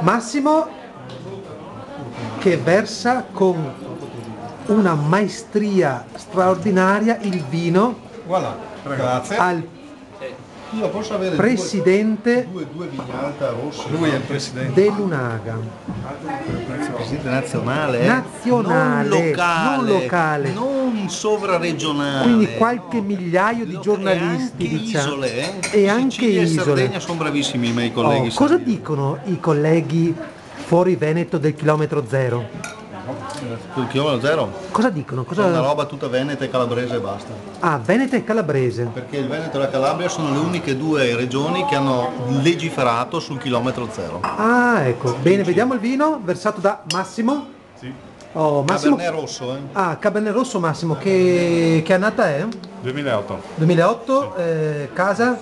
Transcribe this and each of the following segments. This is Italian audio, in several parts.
Massimo che versa con una maestria straordinaria il vino Voilà, grazie. al Io posso avere presidente due Vignalta rosse. Lui è il presidente. dell'Unaga. Presidente nazionale, Nazionale, non locale. non sovraregionale. Quindi qualche migliaio di giornalisti, e anche diciamo. isole, E anche Sicilia e isole. Sardegna sono bravissimi i miei colleghi. Cosa sardini. dicono i colleghi fuori Veneto del chilometro zero? Sul chilometro zero? Cosa dicono? È una roba tutta veneta e calabrese e basta. Ah, Veneto e Calabrese. Perché il Veneto e la Calabria sono le uniche due regioni che hanno legiferato sul chilometro zero. Ah, ecco. Bene, vediamo il vino versato da Massimo. Sì. Oh, Massimo. Cabernet rosso, Ah, Cabernet Rosso Massimo. Che annata è? 2008, 2008, casa?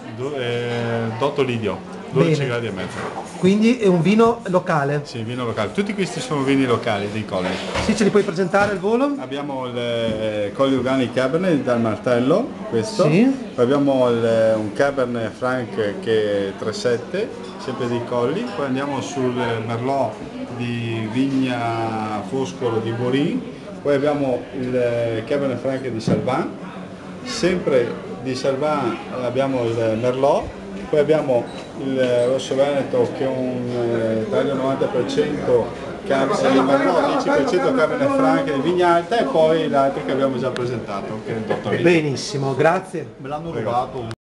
Dotto Lidio, Bene. 12 gradi e mezzo. Quindi è un vino locale. Sì, vino locale. Tutti questi sono vini locali dei colli. Sì, ce li puoi presentare al volo? Abbiamo il Colli Ugani Cabernet dal Martello, questo. Sì. Poi abbiamo un Cabernet Franc che è 3,7, sempre dei Colli. Poi andiamo sul Merlot di Vigna Foscolo di Borin. Poi abbiamo il Cabernet Franc di Salvan. Sempre di Salvan abbiamo il Merlot. Poi abbiamo il Rosso Veneto che è un taglio 90% Merlot, 10% Cabernet Franc di Vignalta e poi l'altro che abbiamo già presentato che è il Dottor Lidio. Benissimo, grazie. Me l'hanno rubato.